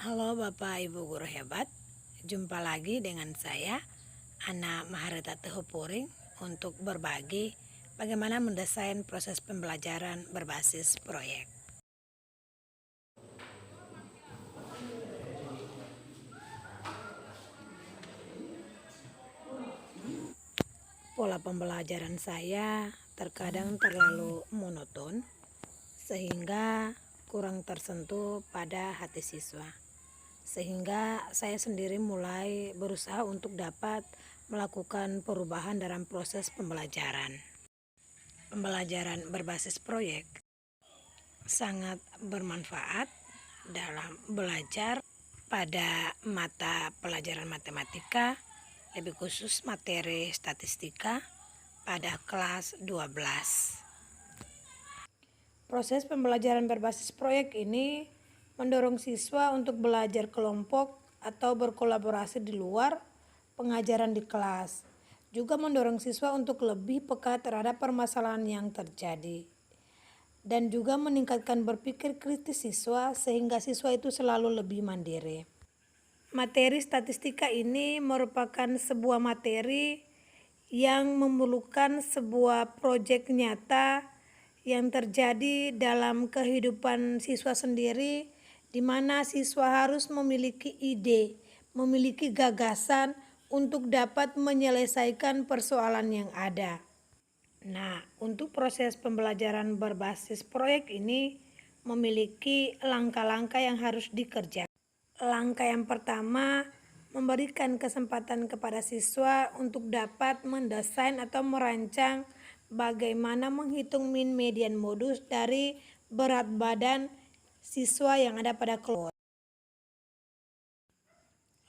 Halo Bapak Ibu Guru hebat, jumpa lagi dengan saya Ana Maharita Tehupuring untuk berbagi bagaimana mendesain proses pembelajaran berbasis proyek. Pola pembelajaran saya terkadang terlalu monoton sehingga kurang tersentuh pada hati siswa. Sehingga saya sendiri mulai berusaha untuk dapat melakukan perubahan dalam proses pembelajaran. Pembelajaran berbasis proyek sangat bermanfaat dalam belajar pada mata pelajaran matematika, lebih khusus materi statistika pada kelas 12. Proses pembelajaran berbasis proyek ini mendorong siswa untuk belajar kelompok atau berkolaborasi di luar pengajaran di kelas. Juga mendorong siswa untuk lebih peka terhadap permasalahan yang terjadi. Dan juga meningkatkan berpikir kritis siswa sehingga siswa itu selalu lebih mandiri. Materi statistika ini merupakan sebuah materi yang memerlukan sebuah proyek nyata yang terjadi dalam kehidupan siswa sendiri, di mana siswa harus memiliki ide, memiliki gagasan untuk dapat menyelesaikan persoalan yang ada. Nah, untuk proses pembelajaran berbasis proyek ini memiliki langkah-langkah yang harus dikerjakan. Langkah yang pertama, memberikan kesempatan kepada siswa untuk dapat mendesain atau merancang bagaimana menghitung mean median modus dari berat badan siswa yang ada pada kelompok.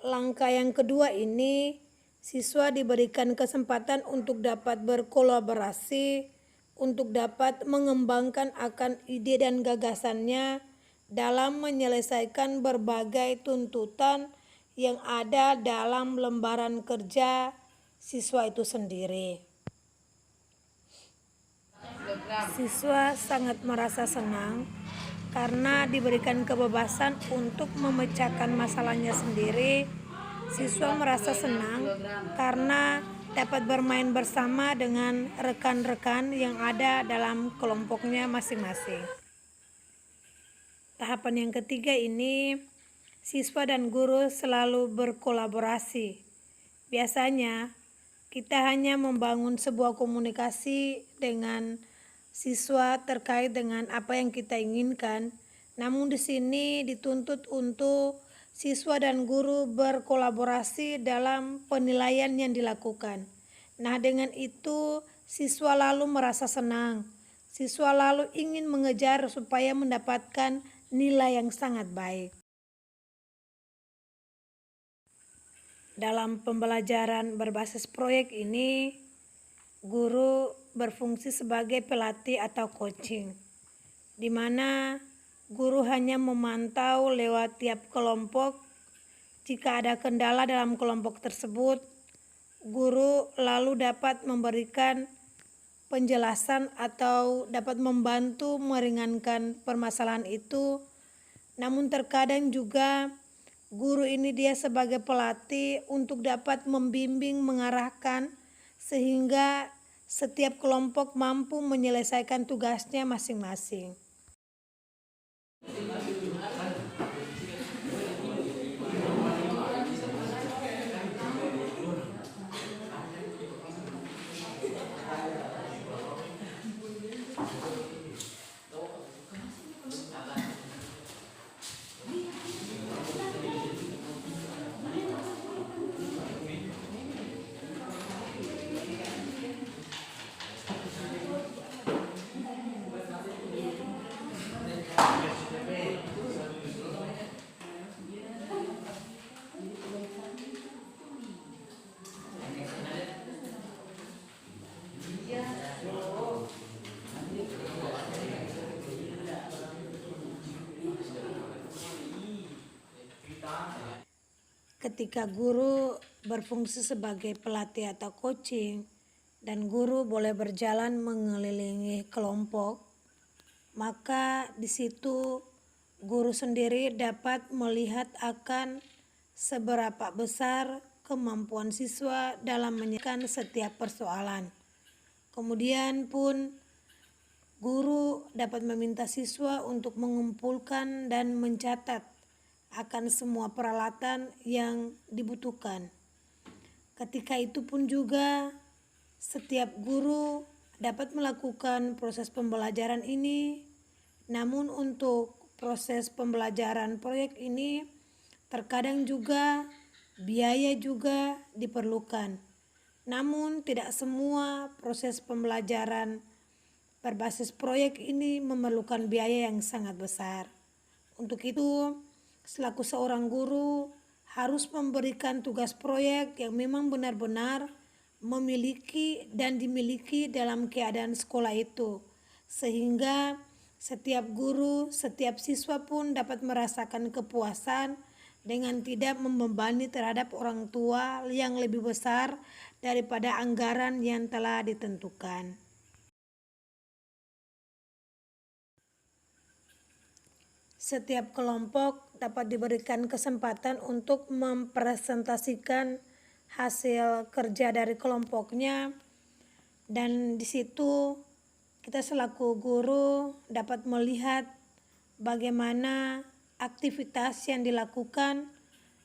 Langkah yang kedua ini, siswa diberikan kesempatan untuk dapat berkolaborasi, untuk dapat mengembangkan akan ide dan gagasannya dalam menyelesaikan berbagai tuntutan yang ada dalam lembaran kerja siswa itu sendiri. Siswa sangat merasa senang karena diberikan kebebasan untuk memecahkan masalahnya sendiri. Siswa merasa senang karena dapat bermain bersama dengan rekan-rekan yang ada dalam kelompoknya masing-masing. Tahapan yang ketiga ini, siswa dan guru selalu berkolaborasi. Biasanya kita hanya membangun sebuah komunikasi dengan siswa terkait dengan apa yang kita inginkan. Namun di sini dituntut untuk siswa dan guru berkolaborasi dalam penilaian yang dilakukan. Nah, dengan itu siswa lalu merasa senang. Siswa lalu ingin mengejar supaya mendapatkan nilai yang sangat baik. Dalam pembelajaran berbasis proyek ini, guru berfungsi sebagai pelatih atau coaching, di mana guru hanya memantau lewat tiap kelompok. Jika ada kendala dalam kelompok tersebut, guru lalu dapat memberikan penjelasan atau dapat membantu meringankan permasalahan itu. Namun terkadang juga guru ini dia sebagai pelatih untuk dapat membimbing, mengarahkan sehingga setiap kelompok mampu menyelesaikan tugasnya masing-masing. Ketika guru berfungsi sebagai pelatih atau coaching dan guru boleh berjalan mengelilingi kelompok, maka di situ guru sendiri dapat melihat akan seberapa besar kemampuan siswa dalam menyelesaikan setiap persoalan. Kemudian pun guru dapat meminta siswa untuk mengumpulkan dan mencatat akan semua peralatan yang dibutuhkan. Ketika itu pun juga setiap guru dapat melakukan proses pembelajaran ini, namun untuk proses pembelajaran proyek ini terkadang juga biaya juga diperlukan. Namun tidak semua proses pembelajaran berbasis proyek ini memerlukan biaya yang sangat besar. Untuk itu, selaku seorang guru harus memberikan tugas proyek yang memang benar-benar memiliki dan dimiliki dalam keadaan sekolah itu, sehingga setiap guru, setiap siswa pun dapat merasakan kepuasan dengan tidak membebani terhadap orang tua yang lebih besar daripada anggaran yang telah ditentukan. Setiap kelompok dapat diberikan kesempatan untuk mempresentasikan hasil kerja dari kelompoknya, dan di situ kita selaku guru dapat melihat bagaimana aktivitas yang dilakukan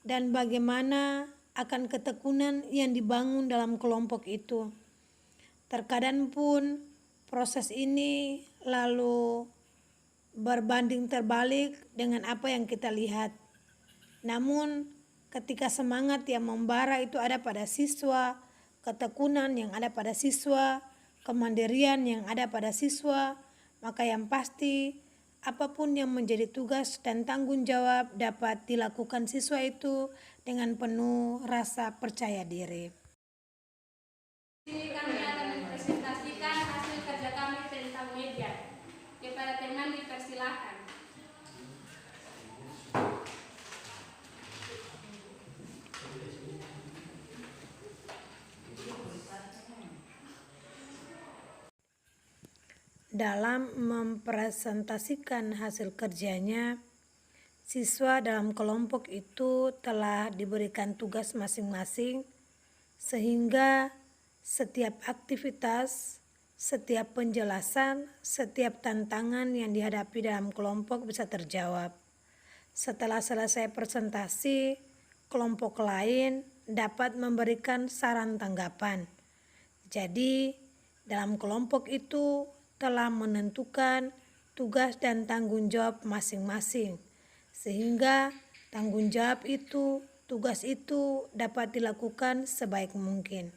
dan bagaimana akan ketekunan yang dibangun dalam kelompok itu. Terkadang pun proses ini lalu berbanding terbalik dengan apa yang kita lihat. Namun ketika semangat yang membara itu ada pada siswa, ketekunan yang ada pada siswa, kemandirian yang ada pada siswa, maka yang pasti apapun yang menjadi tugas dan tanggung jawab dapat dilakukan siswa itu dengan penuh rasa percaya diri. Kami akan mempresentasikan hasil kerja kami tentang media. Kepada teman dipersilakan. Dalam mempresentasikan hasil kerjanya, siswa dalam kelompok itu telah diberikan tugas masing-masing, sehingga setiap aktivitas, setiap penjelasan, setiap tantangan yang dihadapi dalam kelompok bisa terjawab. Setelah selesai presentasi, kelompok lain dapat memberikan saran tanggapan. Jadi, dalam kelompok itu telah menentukan tugas dan tanggung jawab masing-masing, sehingga tanggung jawab itu, tugas itu dapat dilakukan sebaik mungkin.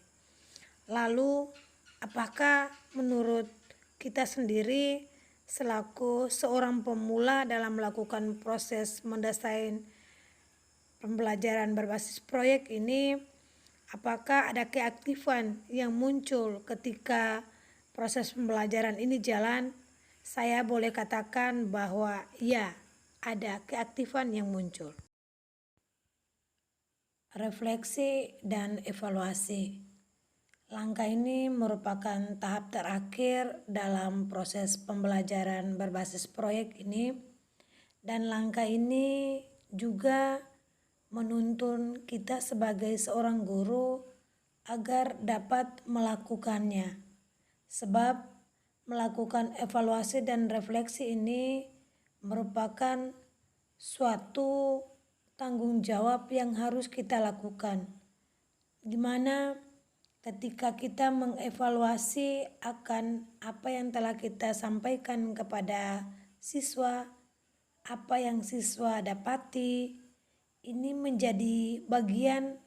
Lalu, apakah menurut kita sendiri selaku seorang pemula dalam melakukan proses mendesain pembelajaran berbasis proyek ini, apakah ada keaktifan yang muncul ketika proses pembelajaran ini jalan? Saya boleh katakan bahwa ya, ada keaktifan yang muncul. Refleksi dan evaluasi. Langkah ini merupakan tahap terakhir dalam proses pembelajaran berbasis proyek ini, dan langkah ini juga menuntun kita sebagai seorang guru agar dapat melakukannya. Sebab melakukan evaluasi dan refleksi ini merupakan suatu tanggung jawab yang harus kita lakukan, di mana ketika kita mengevaluasi akan apa yang telah kita sampaikan kepada siswa, apa yang siswa dapati, ini menjadi bagian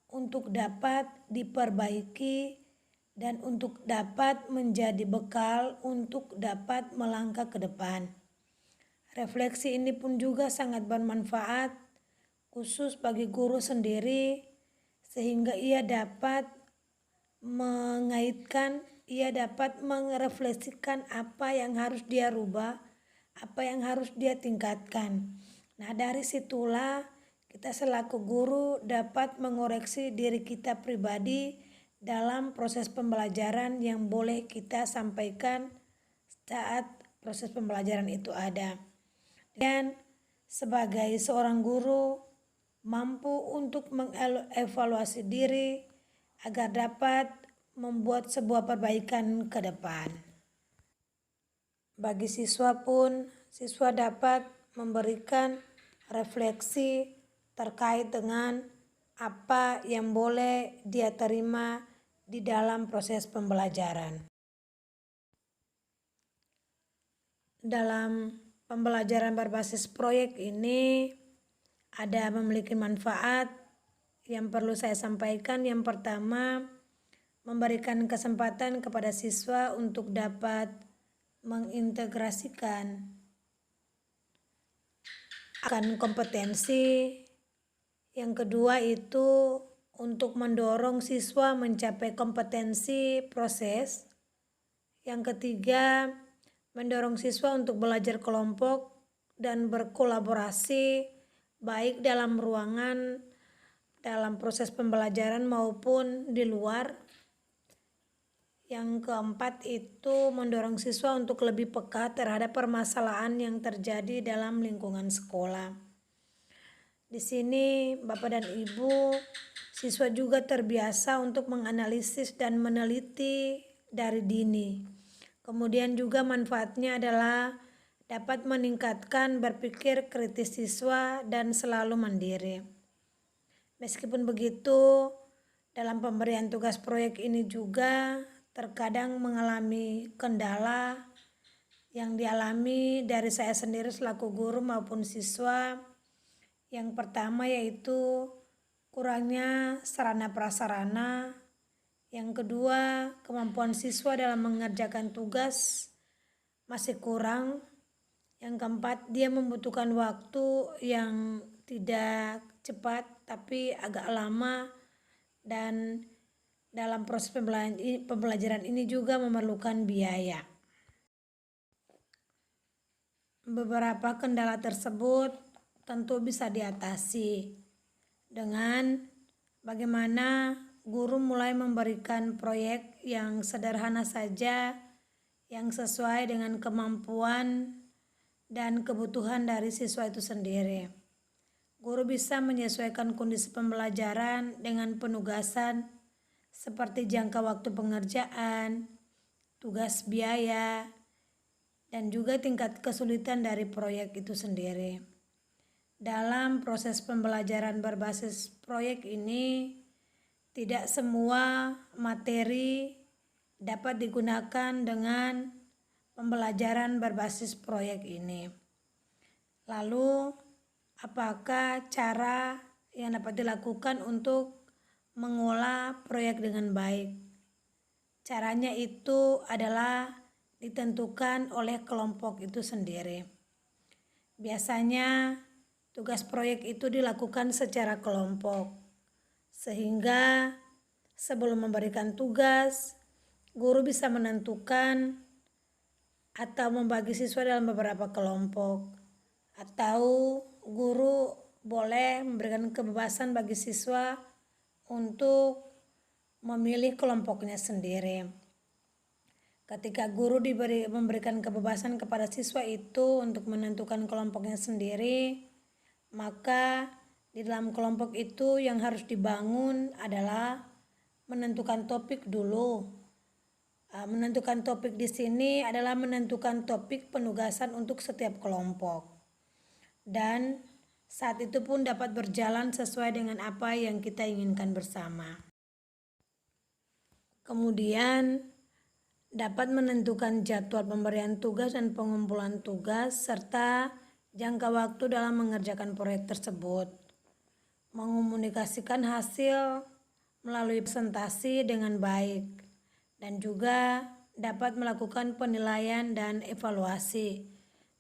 untuk dapat diperbaiki dan untuk dapat menjadi bekal untuk dapat melangkah ke depan. Refleksi ini pun juga sangat bermanfaat khusus bagi guru sendiri, sehingga ia dapat mengaitkan, ia dapat merefleksikan apa yang harus dia rubah, apa yang harus dia tingkatkan. Nah, dari situlah kita selaku guru dapat mengoreksi diri kita pribadi dalam proses pembelajaran yang boleh kita sampaikan saat proses pembelajaran itu ada. Dan sebagai seorang guru mampu untuk mengevaluasi diri agar dapat membuat sebuah perbaikan ke depan. Bagi siswa pun, siswa dapat memberikan refleksi terkait dengan apa yang boleh dia terima di dalam proses pembelajaran. Dalam pembelajaran berbasis proyek ini ada memiliki manfaat yang perlu saya sampaikan. Yang pertama, memberikan kesempatan kepada siswa untuk dapat mengintegrasikan akan kompetensi. Yang kedua itu untuk mendorong siswa mencapai kompetensi proses. Yang ketiga, mendorong siswa untuk belajar kelompok dan berkolaborasi baik dalam ruangan, dalam proses pembelajaran maupun di luar. Yang keempat itu mendorong siswa untuk lebih peka terhadap permasalahan yang terjadi dalam lingkungan sekolah. Di sini Bapak dan Ibu, siswa juga terbiasa untuk menganalisis dan meneliti dari dini. Kemudian juga manfaatnya adalah dapat meningkatkan berpikir kritis siswa dan selalu mandiri. Meskipun begitu, dalam pemberian tugas proyek ini juga terkadang mengalami kendala yang dialami dari saya sendiri selaku guru maupun siswa. Yang pertama yaitu kurangnya sarana prasarana. Yang kedua, kemampuan siswa dalam mengerjakan tugas masih kurang. Yang keempat, dia membutuhkan waktu yang tidak cepat tapi agak lama, dan dalam proses pembelajaran ini juga memerlukan biaya. Beberapa kendala tersebut tentu bisa diatasi dengan bagaimana guru mulai memberikan proyek yang sederhana saja, yang sesuai dengan kemampuan dan kebutuhan dari siswa itu sendiri. Guru bisa menyesuaikan kondisi pembelajaran dengan penugasan seperti jangka waktu pengerjaan, tugas biaya, dan juga tingkat kesulitan dari proyek itu sendiri. Dalam proses pembelajaran berbasis proyek ini, tidak semua materi dapat digunakan dengan pembelajaran berbasis proyek ini. Lalu, apakah cara yang dapat dilakukan untuk mengolah proyek dengan baik? Caranya itu adalah ditentukan oleh kelompok itu sendiri. Biasanya tugas proyek itu dilakukan secara kelompok. Sehingga sebelum memberikan tugas, guru bisa menentukan atau membagi siswa dalam beberapa kelompok. Atau guru boleh memberikan kebebasan bagi siswa untuk memilih kelompoknya sendiri. Ketika guru memberikan kebebasan kepada siswa itu untuk menentukan kelompoknya sendiri, maka di dalam kelompok itu yang harus dibangun adalah menentukan topik dulu. Menentukan topik di sini adalah menentukan topik penugasan untuk setiap kelompok. Dan saat itu pun dapat berjalan sesuai dengan apa yang kita inginkan bersama. Kemudian dapat menentukan jadwal pemberian tugas dan pengumpulan tugas serta jangka waktu dalam mengerjakan proyek tersebut. Mengomunikasikan hasil melalui presentasi dengan baik, dan juga dapat melakukan penilaian dan evaluasi.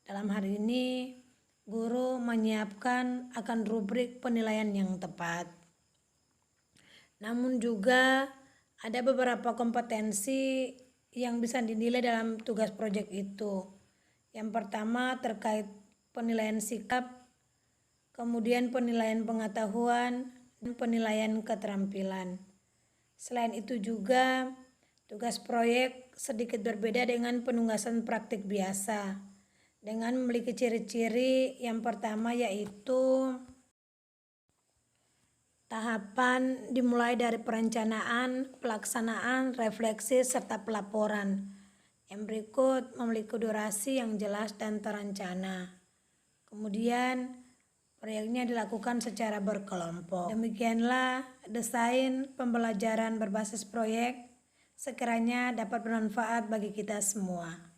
Dalam hal ini, guru menyiapkan akan rubrik penilaian yang tepat. Namun juga ada beberapa kompetensi yang bisa dinilai dalam tugas proyek itu. Yang pertama terkait penilaian sikap, kemudian penilaian pengetahuan, dan penilaian keterampilan. Selain itu juga tugas proyek sedikit berbeda dengan penugasan praktik biasa. dengan memiliki ciri-ciri yang pertama yaitu tahapan dimulai dari perencanaan, pelaksanaan, refleksi, serta pelaporan. Yang berikut memiliki durasi yang jelas dan terencana. Kemudian proyeknya dilakukan secara berkelompok. Demikianlah desain pembelajaran berbasis proyek sekiranya dapat bermanfaat bagi kita semua.